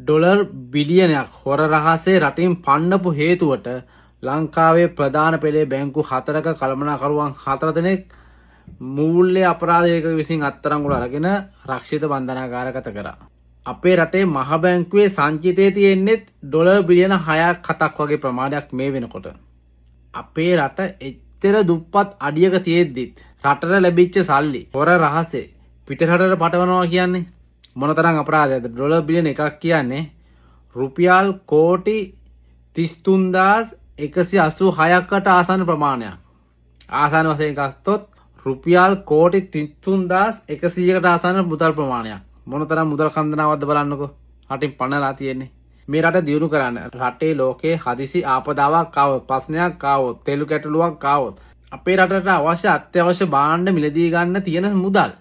Dollar බිලියනයක් හොර රහසේ රටින් පන්නපු හේතුවට ලංකාවේ ප්‍රධාන පෙළේ බැංකු 4ක කළමනාකරුවන් 4 දෙනෙක් මූල්‍ය අපරාධයක විසින් අත්අඩංගුවට අරගෙන රක්ෂිත බන්ධනාගාරගත කරා. අපේ රටේ මහ බැංකුවේ සංචිතයේ තියෙන්නේ ඩොලර් බිලියන 6ක් 7ක් වගේ ප්‍රමාණයක් මේ වෙනකොට. අපේ රට එච්චර දුප්පත් අඩියක තියෙද්දිත් රටට ලැබිච්ච සල්ලි හොර රහසේ පිටරටට පටවනවා කියන්නේ මොනතරම් අපරාධයක්ද? ඩොලර් බිලියන 1ක් කියන්නේ රුපියල් කෝටි 33186කට ආසන්න ප්‍රමාණයක්. ආසන්න වශයෙන් ගත්තොත් රුපියල් කෝටි 33100කට ආසන්න මුදල් ප්‍රමාණයක්. මොනතරම් මුදල් කන්දනාවක්ද බලන්නකෝ. රටින් පණලා තියෙන්නේ. මේ රට දියුණු කරන්න රටේ ලෝකේ හදිසි ආපදාවක් ආවොත්, ප්‍රශ්නයක් ආවොත්, තෙල් කැටලුවක් ආවොත් අපේ රටට අවශ්‍ය අත්‍යවශ්‍ය භාණ්ඩ මිලදී ගන්න තියෙන මුදල්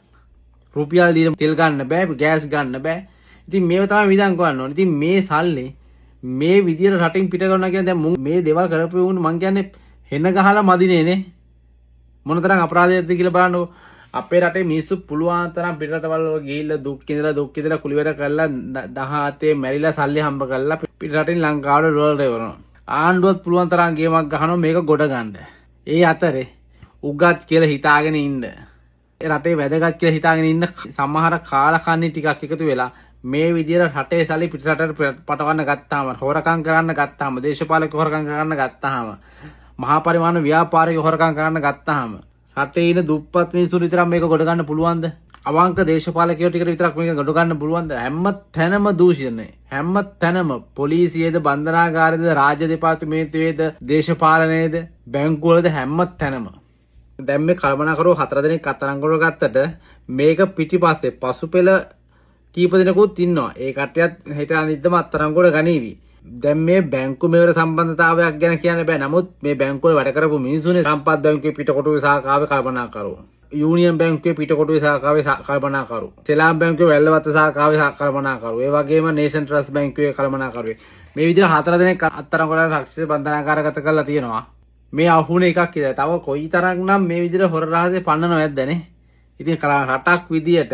රුපියල් දීලා තෙල් ගන්න බෑ, ගෑස් ගන්න බෑ. ඉතින් මේව තමයි විඳන් කරන්න ඕනේ. ඉතින් මේ සල්ලි මේ විදියට රටින් පිට කරනවා කියන්නේ දැන් මේ දේවල් කරපු උන් මං කියන්නේ හෙන ගහලා මදිනේ නේ. මොනතරම් අපරාධයක්ද කියලා බලන්නකො. අපේ රටේ මිනිස්සු පුළුවන් තරම් පිටරටවල ගිහිල්ලා දුක් ඉඳලා කුලි වැඩ කරලා 17 මැරිලා සල්ලි හම්බ කරලා පිටරටින් ලංකාවට ඩොලර් එවනවා. ආණ්ඩුවත් පුළුවන් තරම් ගේමක් ගහනවා මේක ගොඩ ගන්න. ඒ අතරේ උගත් කියලා හිතාගෙන ඉන්න රටේ වැදගත් කියලා හිතාගෙන ඉන්න සමහර කාලකන්ණි ටිකක් එකතු වෙලා මේ විදියට රටේ සල්ලි පිටරටට පටවන්න ගත්තාම, හොරකම් කරන්න ගත්තාම, දේශපාලක හොරකම් කරන්න ගත්තාම, මහා පරිමාණ ව්‍යාපාරික හොරකම් කරන්න ගත්තාම රටේ ඉන්න දුප්පත් මිනිස්සු විතරක් මේක ගොඩ ගන්න පුළුවන්ද? අවංක දේශපාලකයෝ ටිකට විතරක් මේක ගොඩ ගන්න පුළුවන්ද? හැම තැනම දූෂණය. හැම තැනම පොලිසියේද, බන්ධනාගාරයේද, රාජ්‍ය දෙපාර්තමේන්තුවේද, දේශපාලනයේද, බැංකුවලද හැම තැනම. දැන් මේ කළමනාකරුවෝ 4 දෙනෙක් අත්අඩංගුවට ගත්තට මේක පිටිපස්සේ පසුපෙළ කීප දෙනෙකුත් ඉන්නවා. ඒ කට්ටියත් හිත අනිද්දම අත්අඩංගුවට ගනීවි. දැන් මේ බැංකු මෙවර සම්බන්ධතාවයක් ගැන කියන්න බෑ. නමුත් මේ බැංකුවල වැඩ කරපු මිනිස්සුනේ සම්පත් බැංකුවේ පිටකොටුවේ සහකාවේ කළමනාකරුවෝ. යූනියන් බැංකුවේ පිටකොටුවේ සහකාවේ කළමනාකරුවෝ. සෙලාම් බැංකුවේ වැල්ලවත්ත සහකාවේ කළමනාකරුවෝ. ඒ වගේම නේෂන් ට්‍රස්ට් බැංකුවේ කළමනාකරුවෝ. මේ විදිහට 4 දෙනෙක් අත්අඩංගුවට රක්ෂිත බන්ධනාගාරගත කරලා තියෙනවා. මේ අහුන එකක් කියලා. තව කොයි තරම්නම් මේ විදිහට හොර රහසේ පන්නනවද නැද්ද? ඉතින් රටක් විදියට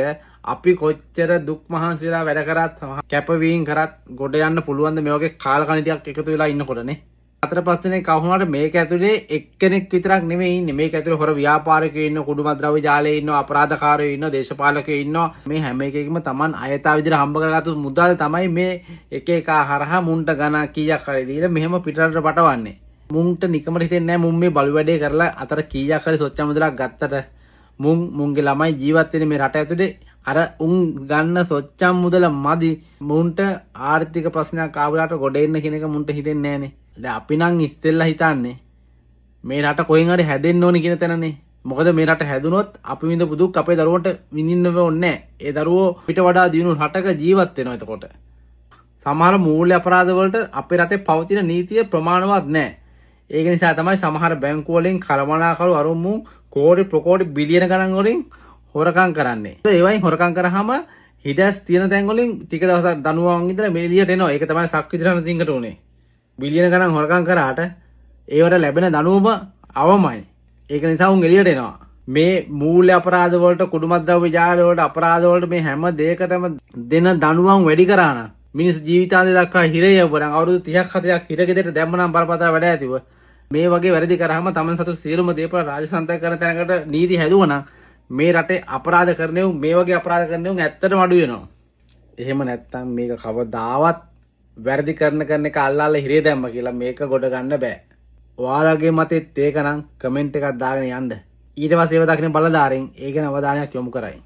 අපි කොච්චර දුක් මහන්සි වෙලා වැඩ කරත්, කැපවීම කරත් ගොඩ යන්න පුළුවන්ද මේ වගේ කාලකණිටියක් එකතු වෙලා ඉන්නකොටනේ. 4-5 දෙනෙක් අහුනාට මේක ඇතුලේ එක්කෙනෙක් විතරක් නෙමෙයි ඉන්නේ. මේක ඇතුලේ හොර ව්‍යාපාරිකයෝ ඉන්නවා, කුඩුමද්‍රව්‍ය ජාලයේ ඉන්නවා, අපරාධකාරයෝ ඉන්නවා, දේශපාලකයෝ ඉන්නවා. මේ හැම එකකම Taman අයථා විදිහට හම්බ කරගත්තු මුදල් තමයි මේ එක එක හරහා මුන්ට ගණන් කීයක් හරි දීලා මෙහෙම පිටරට පටවන්නේ. මුන්ට නිකමට හිතෙන්නේ නැහැ මුන් මේ බලු වැඩේ කරලා අතර කීයක් හරි සොච්ච මුදලක් ගත්තට මුන්ගේ ළමයි ජීවත් වෙන්නේ මේ රට ඇතුලේ අර උන් ගන්න සොච්චම් මුදල මදි මුන්ට ආර්ථික ප්‍රශ්නයක් ආවලාට ගොඩ එන්න කියන එක මුන්ට හිතෙන්නේ නැහනේ. දැන් අපි නම් ඉස්සෙල්ලා හිතන්නේ මේ රට කොහෙන් හරි හැදෙන්න ඕනි කියන තැනනේ. මොකද මේ රට හැදුනොත් අපි විඳපු දුක් අපේ දරුවන්ට විඳින්න ඕනේ නැහැ. ඒ දරුවෝ පිට වඩා දියුණු රටක ජීවත් වෙනවා එතකොට. සමහර මූල්‍ය අපරාධ වලට අපේ රටේ පවතින නීතිය ප්‍රමාණවත් නැහැ. ඒක නිසා තමයි සමහර බැංකු වලින් කළමනාකරු අරුමු කෝටි ප්‍රකෝටි බිලියන ගණන් වලින් හොරකම් කරන්නේ. ඒ වයින් හොරකම් කරාම හිඩස් තියෙන තැන් වලින් ටික දවසක් දනුවන් ඉඳලා මේ එළියට එනවා. ඒක තමයි සක්විතිරණ සිංහට උනේ. බිලියන ගණන් හොරකම් කරාට ඒවට ලැබෙන දනුවම අවමයි. ඒක නිසා උන් එළියට එනවා. මේ මූල්‍ය අපරාධ වලට, කුඩුමද්‍රව්‍ය ජාල වලට, අපරාධ වලට මේ හැම දෙයකටම දෙන දනුවම් වැඩි කරා නම් මිනිස් ජීවිතාන්තය දක්වා හිරේ යවුවනම් අවුරුදු 30ක් 40ක් හිරගෙදරට දැම්මනම් බරපතල වැඩ ඇතිව මේ වගේ වැරදි කරාම තමන් සතු සියලුම දේපල රාජසන්තක කරන තැනකට නීති හැදුවනම් මේ රටේ අපරාධ කරන්නේ මේ වගේ අපරාධ කරන්නේ ඇත්තටම අඩු වෙනවා. එහෙම නැත්තම් මේක කවදාවත් වැරදි කරන එක අල්ලාලා හිරේ දැම්ම කියලා මේක ගොඩ ගන්න බෑ. ඔයාලගේ මතෙත් ඒක නම් කමෙන්ට් එකක් දාගෙන යන්න. ඊට පස්සේ ඒව දකින්න බලදාරින් ඒ ගැන අවධානයක් යොමු කරයි.